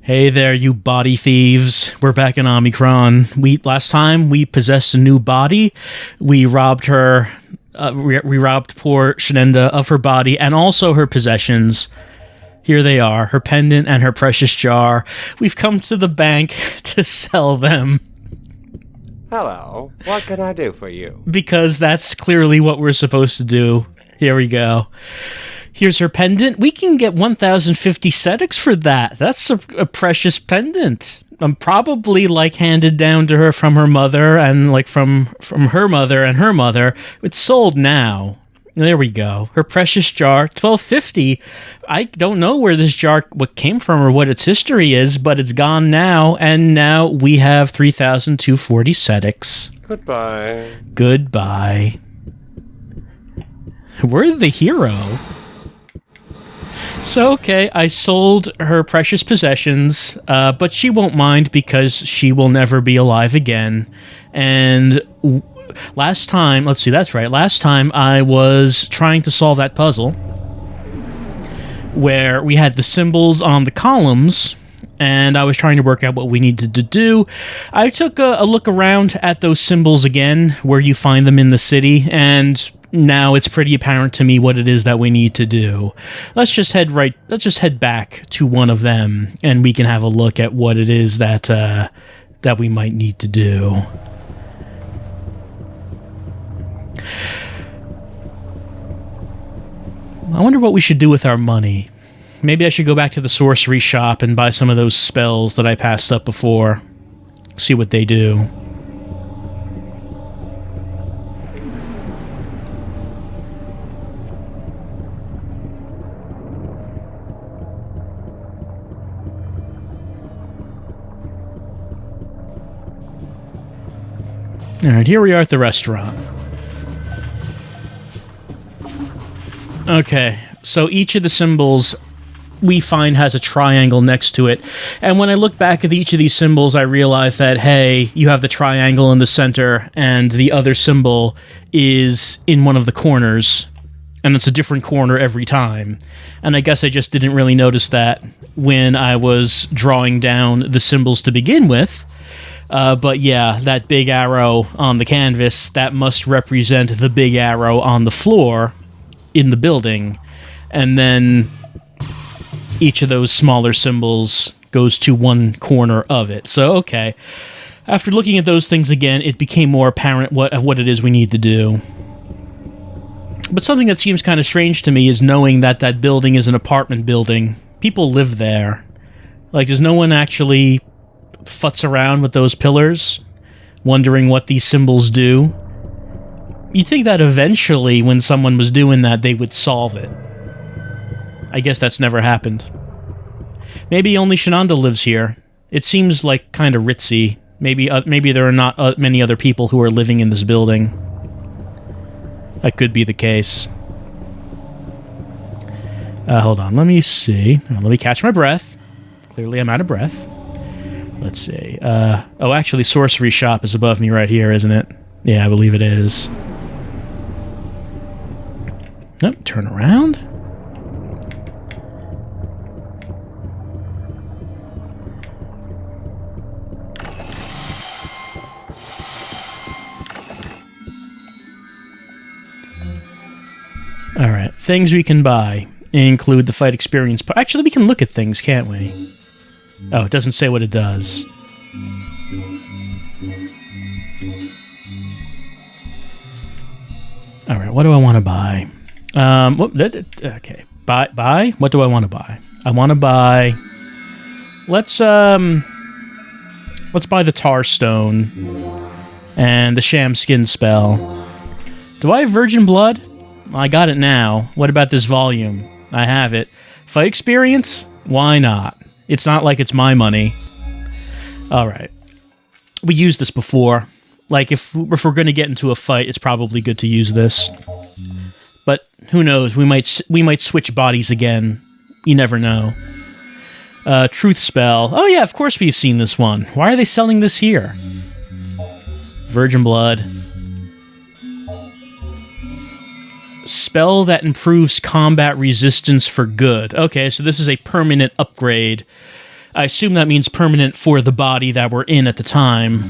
Hey there, you body thieves. We're back in Omikron. Last time we possessed a new body. We robbed her. We robbed poor Shenenda of her body and also her possessions. Here they are, her pendant and her precious jar. We've come to the bank to sell them. Hello, what can I do for you? Because that's clearly what we're supposed to do. Here we go. Here's her pendant. We can get 1,050 cedix for that. That's a precious pendant. Probably handed down to her from her mother and from her mother and her mother. It's sold now. There we go. Her precious jar, 1,250. I don't know where this jar came from or what its history is, but it's gone now, and now we have 3,240 cedix. Goodbye. Goodbye. We're the hero. So, okay, I sold her precious possessions, but she won't mind because she will never be alive again. And last time, let's see, that's right, last time I was trying to solve that puzzle where we had the symbols on the columns, and I was trying to work out what we needed to do. I took a look around at those symbols again, where you find them in the city, and now it's pretty apparent to me what it is that we need to do. Let's just head back to one of them, and we can have a look at what it is that we might need to do. I wonder what we should do with our money. Maybe I should go back to the sorcery shop and buy some of those spells that I passed up before. See what they do. Alright, here we are at the restaurant. Okay, so each of the symbols we find has a triangle next to it. And when I look back at each of these symbols, I realize that, hey, you have the triangle in the center, and the other symbol is in one of the corners. And it's a different corner every time. And I guess I just didn't really notice that when I was drawing down the symbols to begin with. But yeah, that big arrow on the canvas, that must represent the big arrow on the floor in the building. And then each of those smaller symbols goes to one corner of it. So, okay. After looking at those things again, it became more apparent what it is we need to do. But something that seems kind of strange to me is knowing that that building is an apartment building. People live there. Does no one actually futz around with those pillars, wondering what these symbols do? You'd think that eventually, when someone was doing that, they would solve it. I guess that's never happened. Maybe only Shenanda lives here. It seems kind of ritzy. Maybe there are not many other people who are living in this building. That could be the case. Hold on, let me see. Let me catch my breath. Clearly I'm out of breath. Let's see. Oh, actually, Sorcery Shop is above me right here, isn't it? Yeah, I believe it is. Oh, turn around. Alright, things we can buy include the fight experience. Actually, we can look at things, can't we? Oh, it doesn't say what it does. Alright, what do I want to buy? Okay, buy? What do I want to buy? I want to buy... Let's buy the Tar Stone and the Sham Skin spell. Do I have Virgin Blood? I got it now. What about this volume? I have it. Fight experience? Why not? It's not like it's my money. Alright. We used this before. If we're going to get into a fight, it's probably good to use this. But who knows? We might switch bodies again. You never know. Truth spell. Oh yeah, of course we've seen this one. Why are they selling this here? Virgin Blood. Spell that improves combat resistance for good. Okay, so this is a permanent upgrade. I assume that means permanent for the body that we're in at the time.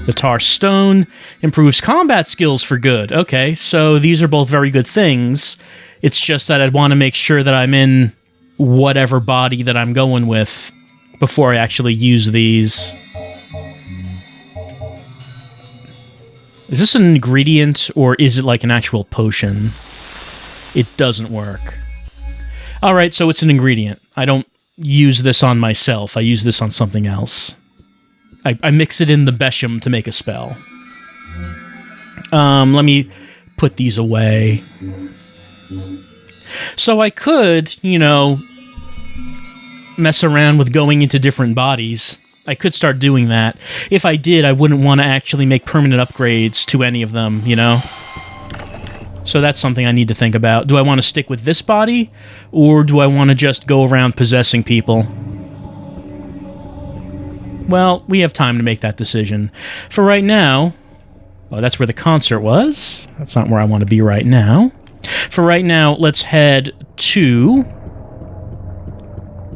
The Tar Stone improves combat skills for good. Okay, so these are both very good things. It's just that I'd want to make sure that I'm in whatever body that I'm going with before I actually use these. Is this an ingredient, or is it like an actual potion? It doesn't work. Alright, so it's an ingredient. I don't use this on myself. I use this on something else. I mix it in the Besham to make a spell. Let me put these away. So I could, you know, mess around with going into different bodies. I could start doing that. If I did, I wouldn't want to actually make permanent upgrades to any of them, you know? So that's something I need to think about. Do I want to stick with this body, or do I want to just go around possessing people? Well, we have time to make that decision. For right now... Oh, that's where the concert was. That's not where I want to be right now. For right now, let's head to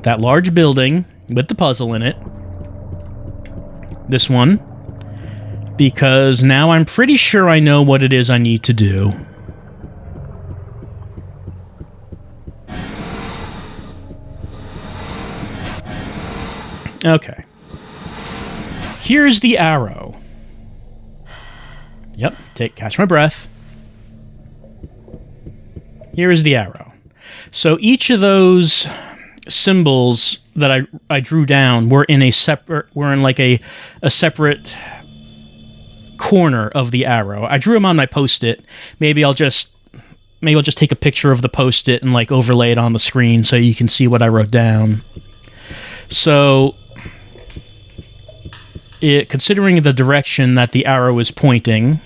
that large building with the puzzle in it. This one. Because now I'm pretty sure I know what it is I need to do. Okay. Here's the arrow. Yep, catch my breath. Here is the arrow. So each of those symbols that I drew down were in a separate separate corner of the arrow. I drew them on my post-it. Maybe I'll just take a picture of the post-it and like overlay it on the screen so you can see what I wrote down. So considering the direction that the arrow is pointing,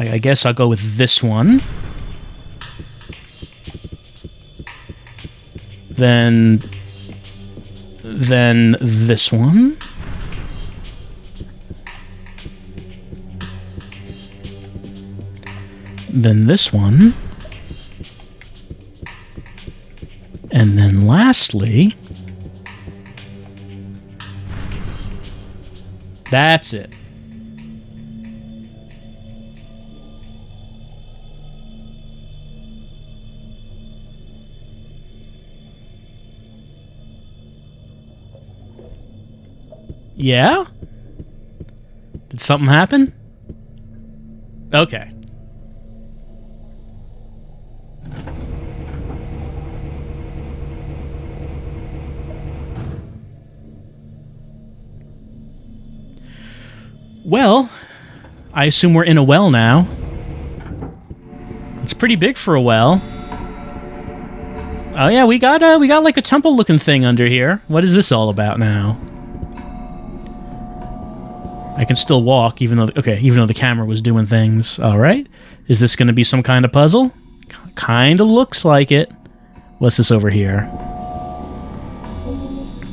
I guess I'll go with this one. Then this one. Then this one. And then lastly... That's it. Yeah? Did something happen? Okay. Well, I assume we're in a well now. It's pretty big for a well. Oh yeah, we got like a temple-looking thing under here. What is this all about now? I can still walk, even though the camera was doing things. All right, is this going to be some kind of puzzle? Kind of looks like it. What's this over here?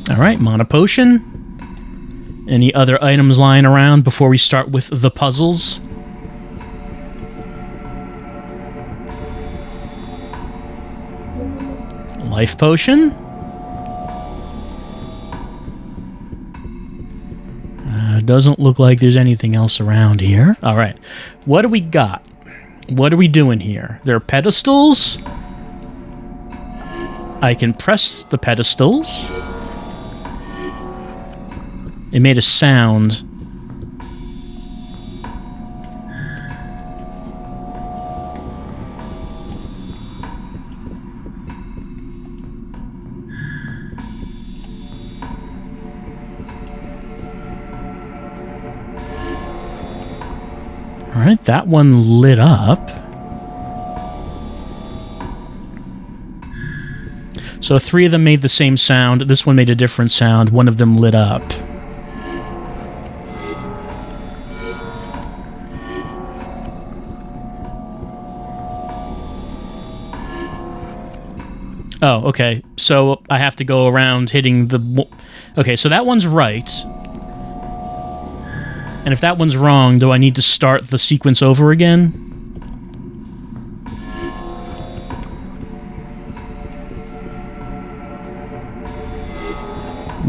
All right, mana potion. Any other items lying around before we start with the puzzles? Life potion. Doesn't look like there's anything else around here. All right. What do we got? What are we doing here? There are pedestals. I can press the pedestals. It made a sound. All right, that one lit up. So 3 of them made the same sound. This one made a different sound. One of them lit up. Oh, okay. So I have to go around hitting the... Okay, so that one's right. And if that one's wrong, do I need to start the sequence over again?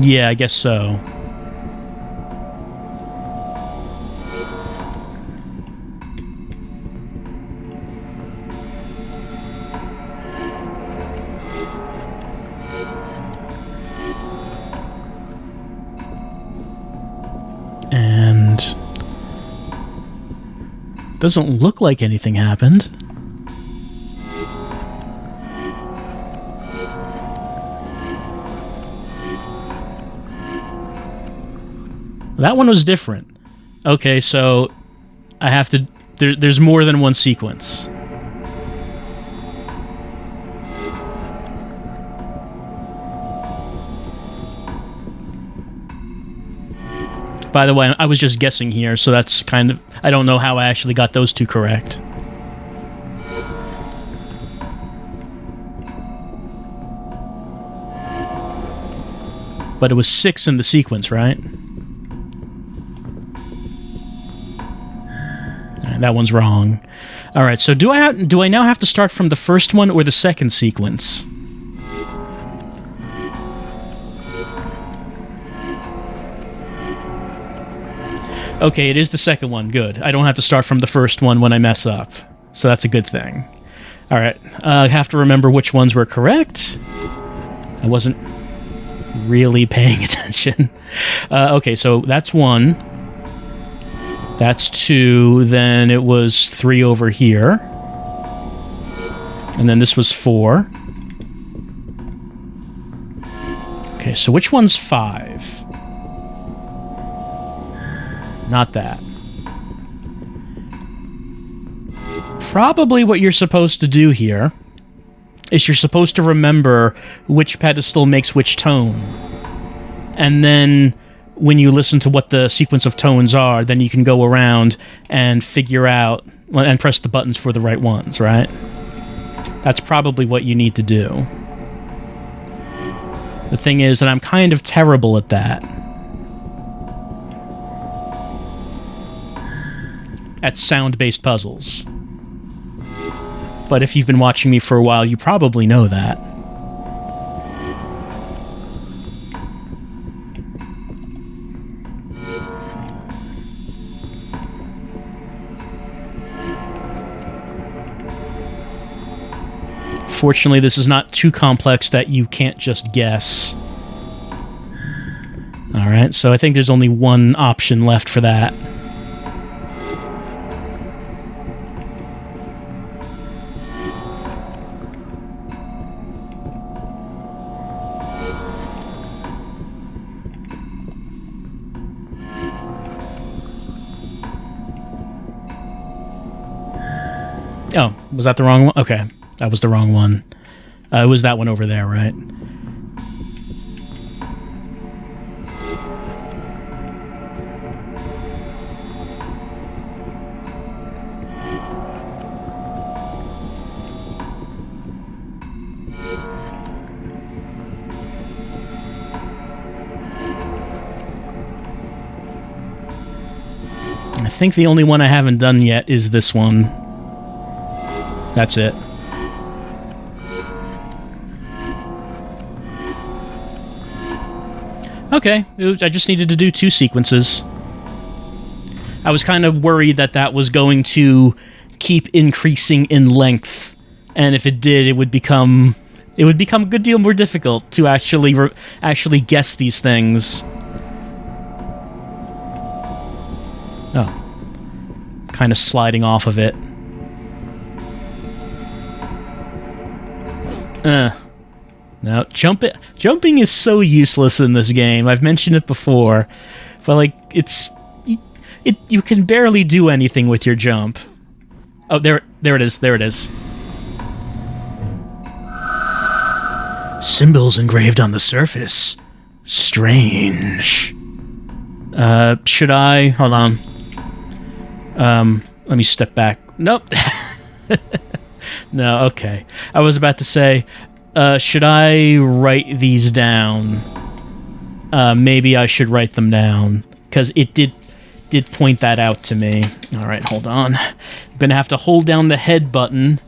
Yeah, I guess so. And doesn't look like anything happened. That one was different. Okay, so I have to... there's more than one sequence. By the way, I was just guessing here, so that's kind of... I don't know how I actually got those two correct. But it was 6 in the sequence, right? That one's wrong. All right, so do I now have to start from the first one or the second sequence? Okay, it is the second one. Good. I don't have to start from the first one when I mess up. So that's a good thing. All right, I have to remember which ones were correct. I wasn't really paying attention. Okay, so that's 1. That's 2, then it was 3 over here. And then this was 4. Okay, so which one's 5? Not that. Probably what you're supposed to do here is you're supposed to remember which pedestal makes which tone. And then when you listen to what the sequence of tones are, then you can go around and figure out and press the buttons for the right ones, right? That's probably what you need to do. The thing is that I'm kind of terrible at that. At sound-based puzzles. But if you've been watching me for a while, you probably know that. Fortunately, this is not too complex that you can't just guess. Alright, so I think there's only one option left for that. Oh, was that the wrong one? Okay, that was the wrong one. It was that one over there, right? I think the only one I haven't done yet is this one. That's it. Okay, I just needed to do 2 sequences. I was kind of worried that that was going to keep increasing in length, and if it did, it would become a good deal more difficult to actually guess these things. Oh. Kind of sliding off of it. No, jumping is so useless in this game. I've mentioned it before, but like you can barely do anything with your jump. Oh, there it is. Symbols engraved on the surface. Strange. Should I? Hold on. Let me step back. Nope. No, okay. I was about to say, should I write these down? Maybe I should write them down, because it did point that out to me. Alright, hold on. I'm gonna have to hold down the head button.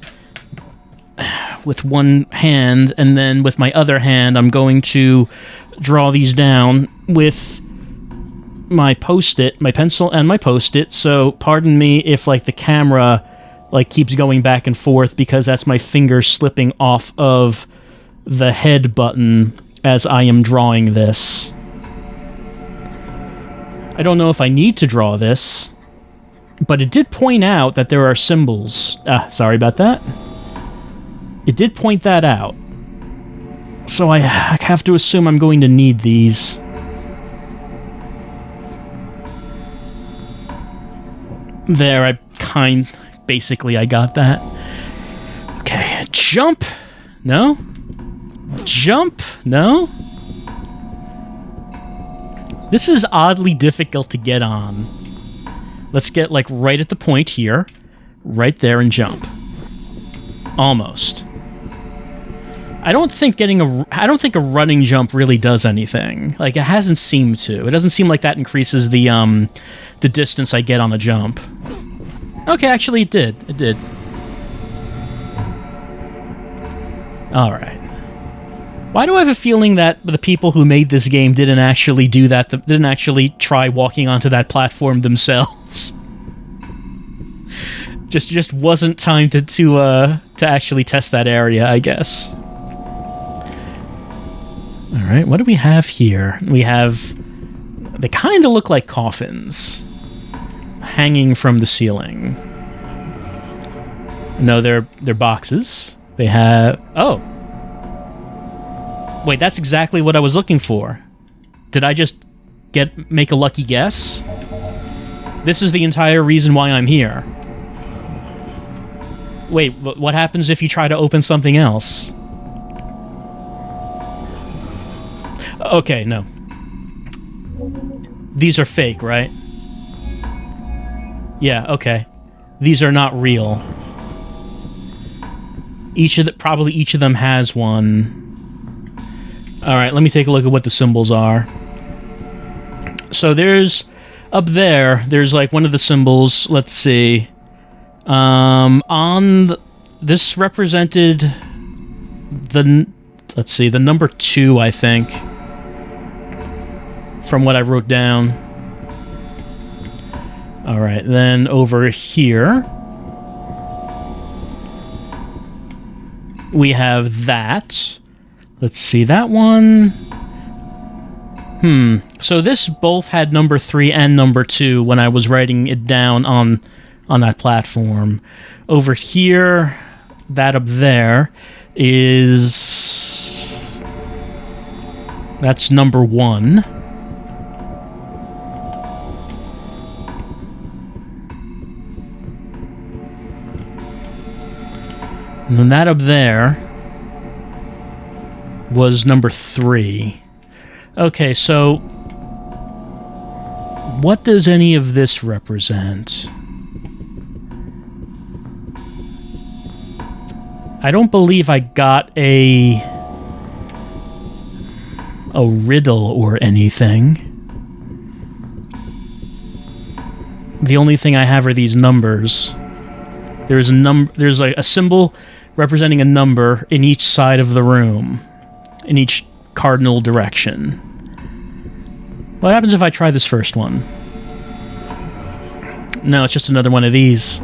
with one hand, and then with my other hand, I'm going to draw these down with my Post-it, my pencil and my Post-it. So pardon me if like the camera like keeps going back and forth, because that's my finger slipping off of the head button as I am drawing this. I don't know if I need to draw this, but it did point out that there are symbols. Sorry about that. It did point that out. So I have to assume I'm going to need these. There, basically I got that. Okay, jump? No? Jump? No? This is oddly difficult to get on. Let's get, like, right at the point here. Right there and jump. Almost. I don't think a running jump really does anything. Like, it hasn't seemed to. It doesn't seem like that increases the distance I get on a jump. Okay, actually it did. It did. Alright. Why do I have a feeling that the people who made this game didn't actually do that, didn't actually try walking onto that platform themselves? just wasn't time to actually test that area, I guess. Alright, what do we have here? We have... They kind of look like coffins. Hanging from the ceiling. No, they're boxes. They have... Oh! Wait, that's exactly what I was looking for. Did I just make a lucky guess? This is the entire reason why I'm here. Wait, what happens if you try to open something else? Okay, no. These are fake, right? Yeah, okay. These are not real. Probably each of them has one. Alright, let me take a look at what the symbols are. So there's... Up there's like one of the symbols, let's see. This represented the... Let's see, the number 2, I think. From what I wrote down. Alright, then over here... We have that. Let's see, that one... So this both had number 3 and number 2 when I was writing it down on that platform. Over here, that up there is... That's number 1. And then that up there was number 3. Okay, so what does any of this represent? I don't believe I got a riddle or anything. The only thing I have are these numbers. There's a symbol representing a number in each side of the room, in each cardinal direction. What happens if I try this first one? No, it's just another one of these.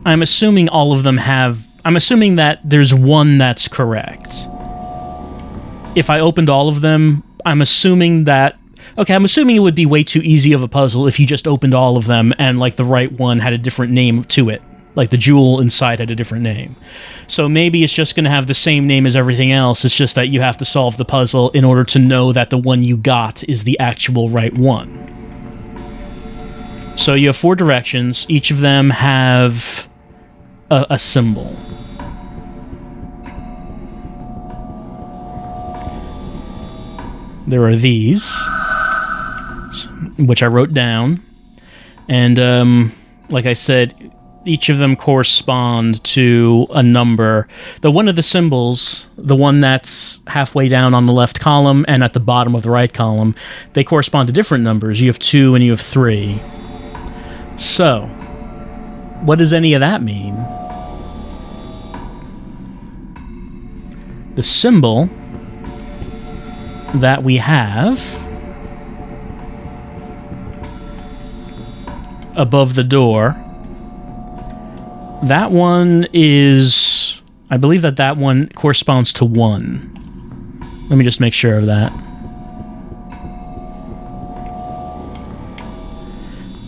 I'm assuming all of them have... I'm assuming that there's one that's correct. If I opened all of them, I'm assuming that... Okay, I'm assuming it would be way too easy of a puzzle if you just opened all of them and, like, the right one had a different name to it. Like, the jewel inside had a different name. So maybe it's just going to have the same name as everything else, it's just that you have to solve the puzzle in order to know that the one you got is the actual right one. So you have 4 directions, each of them have a symbol. There are these, which I wrote down, and like I said, each of them correspond to a number. The one of the symbols, the one that's halfway down on the left column and at the bottom of the right column, they correspond to different numbers. You have 2 and you have 3. So, what does any of that mean? The symbol that we have above the door, that one is, I believe that one corresponds to 1. Let me just make sure of that.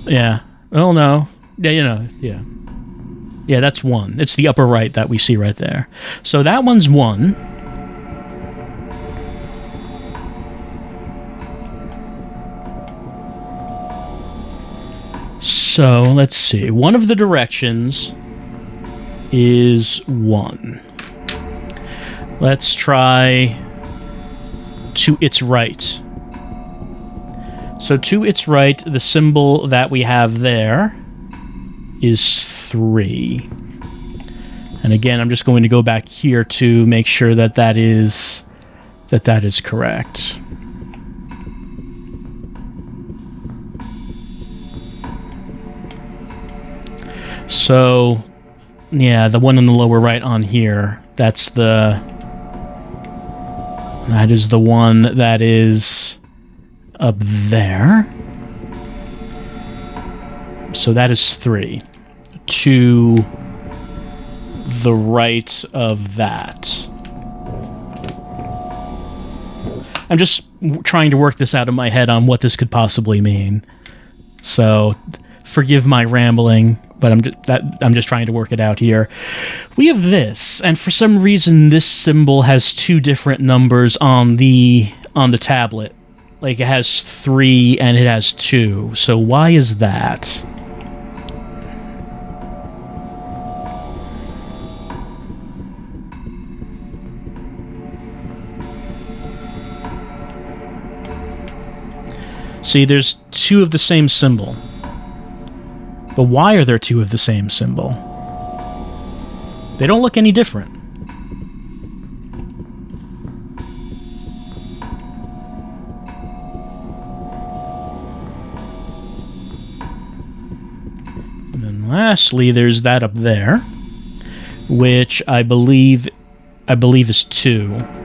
Yeah. Oh, no. Yeah, yeah. Yeah, that's 1. It's the upper right that we see right there. So that one's 1. So, let's see. One of the directions is 1. Let's try to its right. So to its right, the symbol that we have there is 3. And again, I'm just going to go back here to make sure that that is correct. So, yeah, the one in the lower right on here, that is the one that is up there. So that is 3. To the right of that. I'm just trying to work this out in my head on what this could possibly mean. So, forgive my rambling, but I'm just trying to work it out here. We have this, and for some reason this symbol has 2 different numbers on the tablet. Like, it has 3 and it has 2. So why is that? See, there's 2 of the same symbol. But why are there 2 of the same symbol? They don't look any different. And then lastly, there's that up there, which I believe is 2.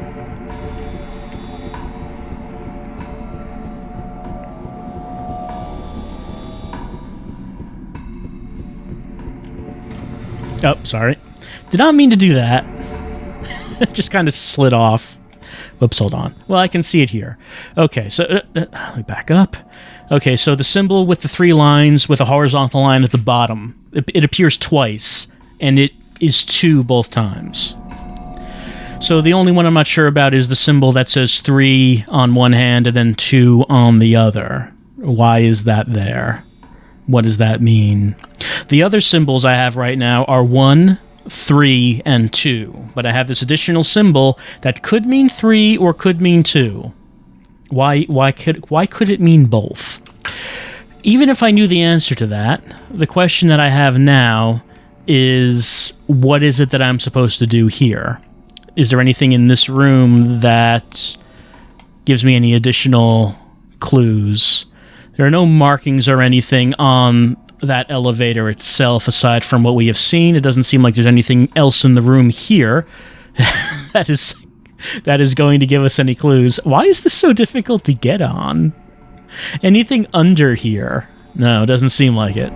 Oh, sorry. Did not mean to do that. Just kind of slid off. Whoops, hold on. Well, I can see it here. Okay, so let me back up. Okay, so the symbol with the 3 lines with a horizontal line at the bottom, it appears twice, and it is 2 both times. So the only one I'm not sure about is the symbol that says 3 on one hand and then 2 on the other. Why is that there? What does that mean? The other symbols I have right now are 1, 3, and 2. But I have this additional symbol that could mean 3 or could mean 2. Why could it mean both? Even if I knew the answer to that, the question that I have now is, what is it that I'm supposed to do here? Is there anything in this room that gives me any additional clues? There are no markings or anything on that elevator itself aside from what we have seen. It doesn't seem like there's anything else in the room here that is going to give us any clues. Why is this so difficult to get on? Anything under here? No, it doesn't seem like it.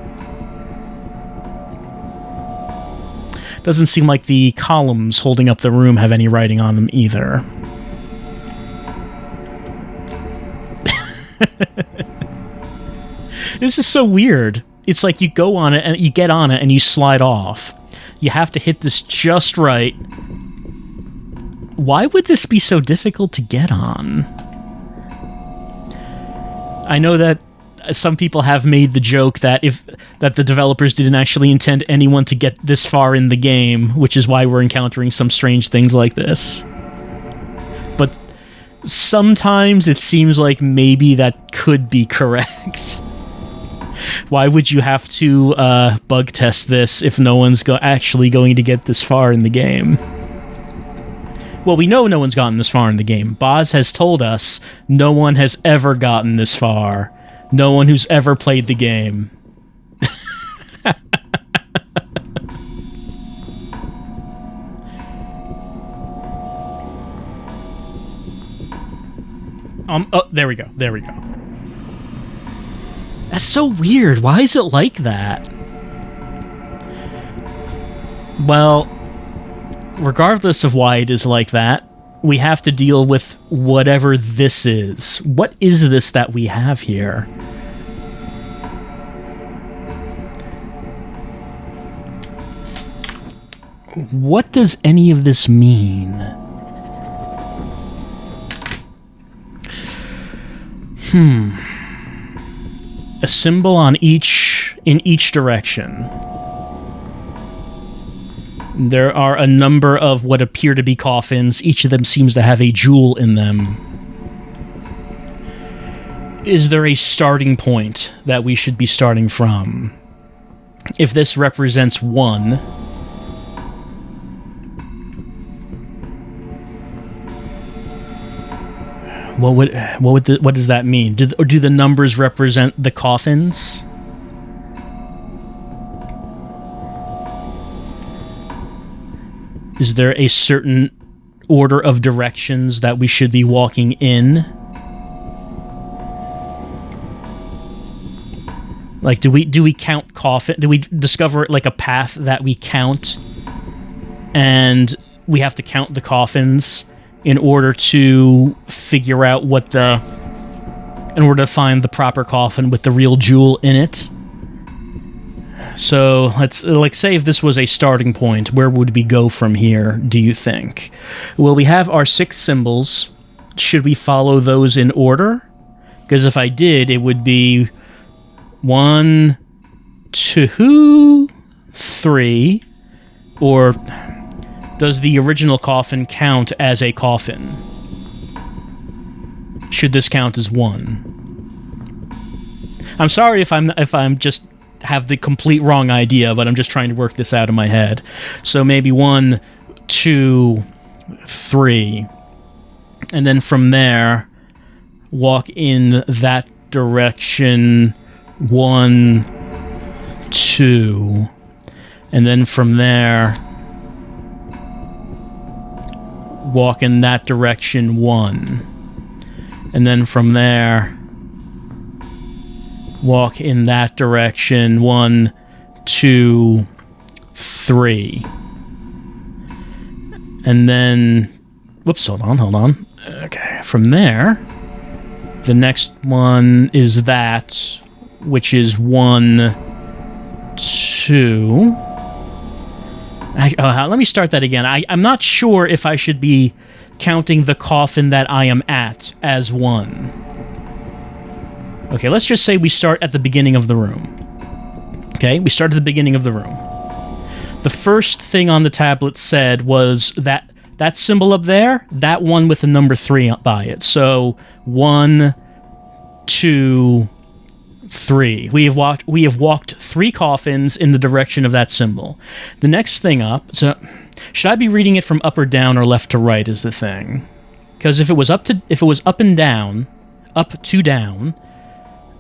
Doesn't seem like the columns holding up the room have any writing on them either. This is so weird. It's like you go on it and you get on it and you slide off. You have to hit this just right. Why would this be so difficult to get on? I know that some people have made the joke that the developers didn't actually intend anyone to get this far in the game, which is why we're encountering some strange things like this. But sometimes it seems like maybe that could be correct. Why would you have to bug test this if no one's actually going to get this far in the game? Well, we know no one's gotten this far in the game. Boz has told us no one has ever gotten this far. No one who's ever played the game. Oh, there we go. There we go. That's so weird. Why is it like that? Well, regardless of why it is like that, we have to deal with whatever this is. What is this that we have here? What does any of this mean? A symbol in each direction. There are a number of what appear to be coffins. Each of them seems to have a jewel in them. Is there a starting point that we should be starting from? If this represents 1, what does that mean? Do the numbers represent the coffins? Is there a certain order of directions that we should be walking in? Like, do we count coffin? Do we discover like a path that we count, and we have to count the coffins in order to figure out in order to find the proper coffin with the real jewel in it? So let's say if this was a starting point, where would we go from here, do you think? Well, we have our 6 symbols. Should we follow those in order? Because if I did, it would be 1, 2, 3, or does the original coffin count as a coffin? Should this count as 1? I'm sorry if I'm just have the complete wrong idea, but I'm just trying to work this out in my head. So maybe 1, 2, 3, and then from there, walk in that direction. 1, 2, and then from there, walk in that direction. 1, and then from there, walk in that direction. 1, 2, 3. And then, whoops, hold on. Okay, from there, the next one is that, which is 1, 2. Let me start that again. I'm not sure if I should be counting the coffin that I am at as 1. Okay, let's just say we start at the beginning of the room. Okay, we start at the beginning of the room. The first thing on the tablet said was that symbol up there, that one with the number 3 by it. So 1, 2, 3. We have walked 3 coffins in the direction of that symbol. The next thing up, so should I be reading it from up or down or left to right is the thing. Because if it was up and down, up to down,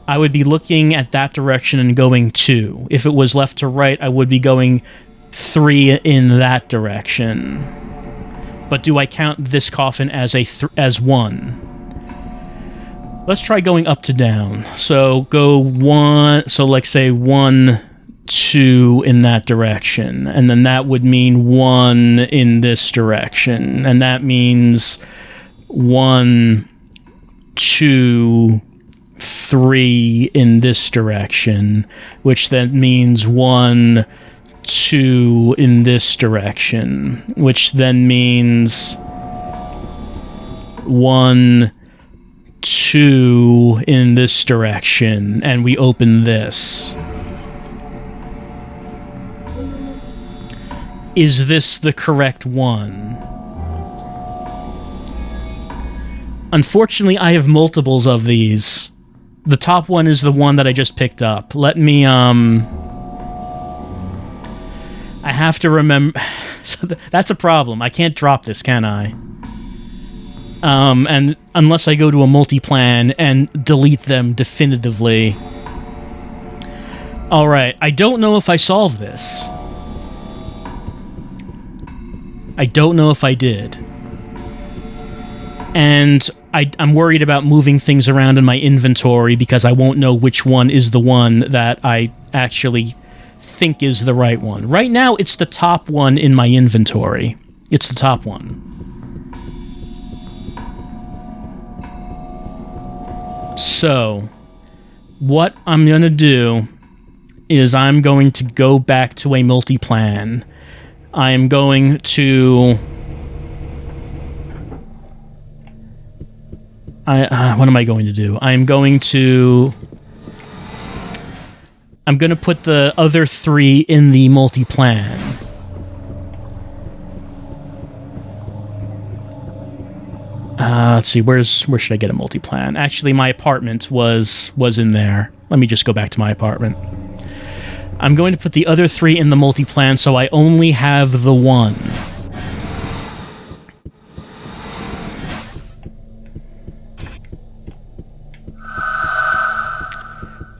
I would be looking at that direction and going 2. If it was left to right, I would be going 3 in that direction. But do I count this coffin as as 1? Let's try going up to down. So go 1, so like say 1, 2 in that direction. And then that would mean 1 in this direction. And that means 1, 2, 3 in this direction, which then means 1, 2 in this direction, which then means 1, 2 in this direction, and we open this. Is this the correct one? Unfortunately, I have multiples of these. The top one is the one that I just picked up. Let me, I have to remember... So that's a problem. I can't drop this, can I? And unless I go to a multi-plan and delete them definitively. Alright, I don't know if I solved this. I don't know if I did. And I'm worried about moving things around in my inventory because I won't know which one is the one that I actually think is the right one. Right now, it's the top one in my inventory. It's the top one. So, what I'm going to do is I'm going to go back to a multi-plan. I am going to... what am I going to do? I'm going to put the other 3 in the multi-plan. Let's see, where should I get a multi-plan? Actually, my apartment was in there. Let me just go back to my apartment. I'm going to put the other 3 in the multi-plan, so I only have the 1.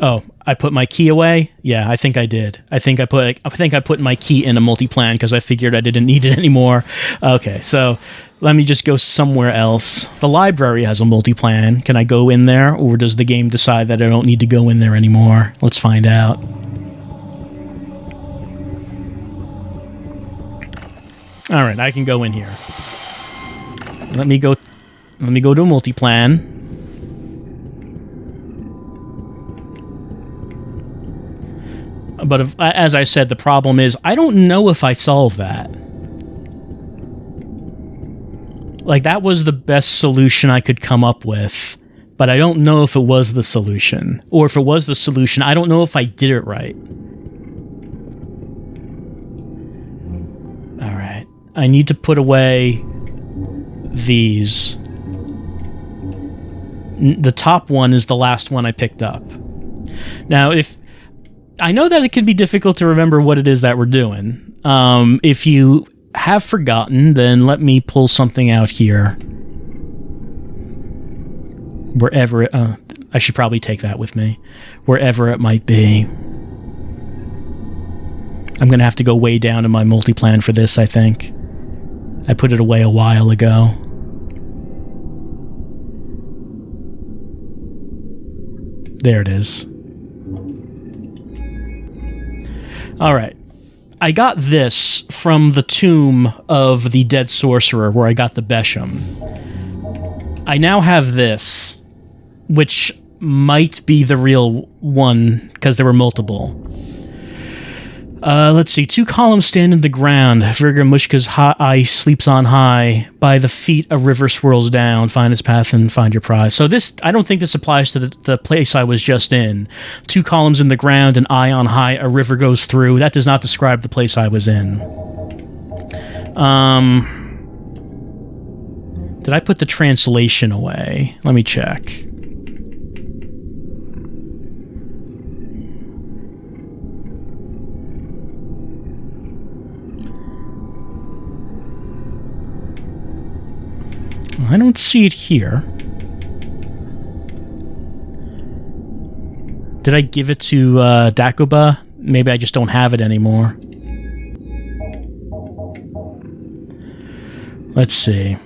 Oh, I put my key away? Yeah, I think I did. I think I put my key in a multi-plan because I figured I didn't need it anymore. Okay, so let me just go somewhere else. The library has a multi-plan. Can I go in there, or does the game decide that I don't need to go in there anymore? Let's find out. All right, I can go in here. Let me go to a multi-plan. But as I said, the problem is I don't know if I solve that. Like, that was the best solution I could come up with, but I don't know if it was the solution. Or if it was the solution, I don't know if I did it right. Alright. I need to put away these. The top one is the last one I picked up. Now, I know that it can be difficult to remember what it is that we're doing. If you have forgotten, then let me pull something out here. Wherever it... I should probably take that with me. Wherever it might be. I'm going to have to go way down in my multi-plan for this, I think. I put it away a while ago. There it is. Alright. I got this from the tomb of the dead sorcerer, where I got the Besham. I now have this, which might be the real one, because there were multiple. Let's see. 2 columns stand in the ground. Virgamushka's eye sleeps on high. By the feet a river swirls down. Find its path and find your prize. So this, I don't think this applies to the place I was just in. 2 columns in the ground, an eye on high, a river goes through. That does not describe the place I was in. Did I put the translation away? Let me check. I don't see it here. Did I give it to Dakuba? Maybe I just don't have it anymore. Let's see.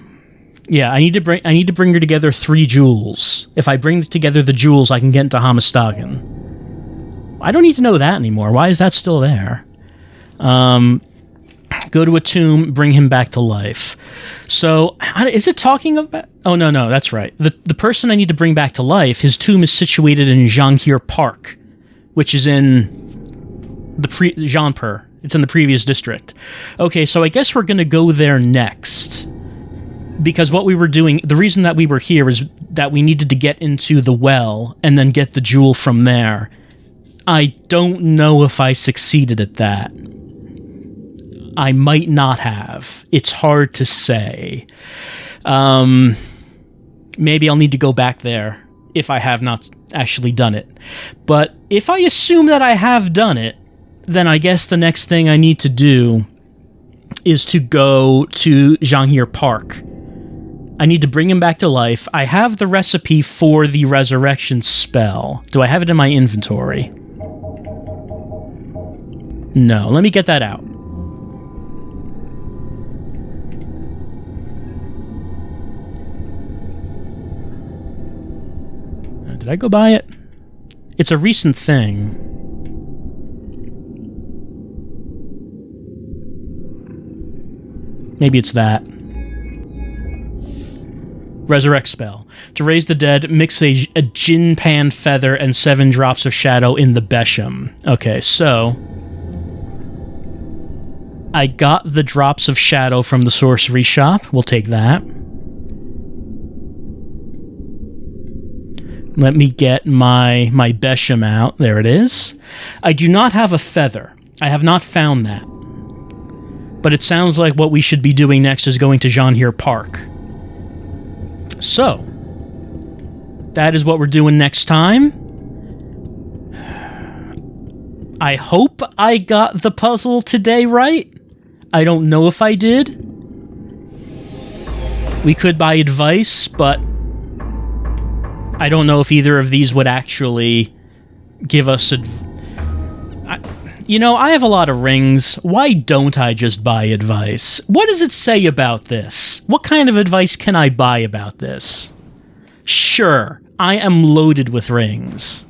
Yeah, I need to bring together 3 jewels. If I bring together the jewels, I can get into Hamastagan. I don't need to know that anymore. Why is that still there? Go to a tomb, bring him back to life. So, is it talking about... Oh, no, that's right. The person I need to bring back to life, his tomb is situated in Jangir Park, which is in the Jaunpur. It's in the previous district. Okay, so I guess we're going to go there next. Because what we were doing... The reason that we were here is that we needed to get into the well and then get the jewel from there. I don't know if I succeeded at that. I might not have. It's hard to say. Maybe I'll need to go back there if I have not actually done it. But if I assume that I have done it, then I guess the next thing I need to do is to go to Zhanghir Park. I need to bring him back to life. I have the recipe for the resurrection spell. Do I have it in my inventory? No, let me get that out. Did I go buy it? It's a recent thing. Maybe it's that. Resurrect spell. To raise the dead, mix a Jin Pan feather and 7 drops of shadow in the Besham. Okay, so I got the drops of shadow from the sorcery shop. We'll take that. Let me get my Besham out. There it is. I do not have a feather. I have not found that. But it sounds like what we should be doing next is going to Zhanghir Park. So, that is what we're doing next time. I hope I got the puzzle today right. I don't know if I did. We could buy advice, but I don't know if either of these would actually give us you know, I have a lot of rings. Why don't I just buy advice? What does it say about this? What kind of advice can I buy about this? Sure, I am loaded with rings.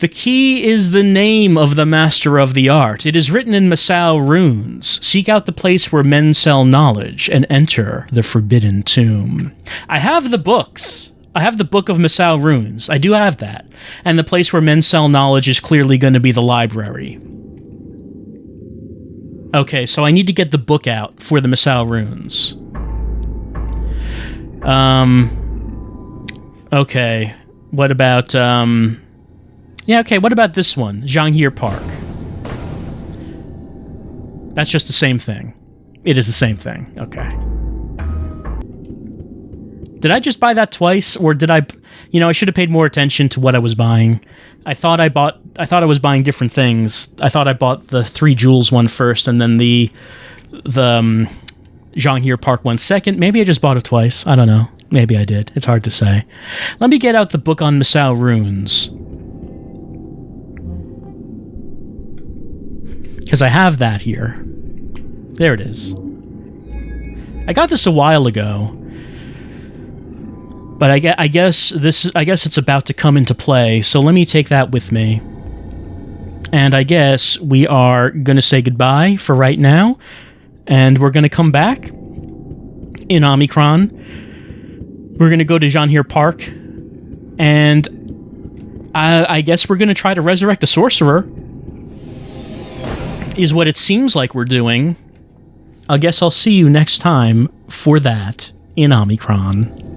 The key is the name of the master of the art. It is written in Masao runes. Seek out the place where men sell knowledge and enter the forbidden tomb. I have the books. I have the Book of Masao runes. I do have that. And the place where men sell knowledge is clearly going to be the library. Okay, so I need to get the book out for the Masao runes. Okay. What about, yeah, okay, what about this one? Zhanghir Park. That's just the same thing. It is the same thing. Okay. Did I just buy that twice, or did I... You know, I should have paid more attention to what I was buying. I thought I was buying different things. I thought I bought the 3 jewels one first, and then the Zhanghir Park one second. Maybe I just bought it twice. I don't know. Maybe I did. It's hard to say. Let me get out the book on Masao runes. Because I have that here. There it is. I got this a while ago. But I guess it's about to come into play, so let me take that with me. And I guess we are going to say goodbye for right now, and we're going to come back in Omikron. We're going to go to Zhanghir Park, and I guess we're going to try to resurrect the sorcerer, is what it seems like we're doing. I guess I'll see you next time for that in Omikron.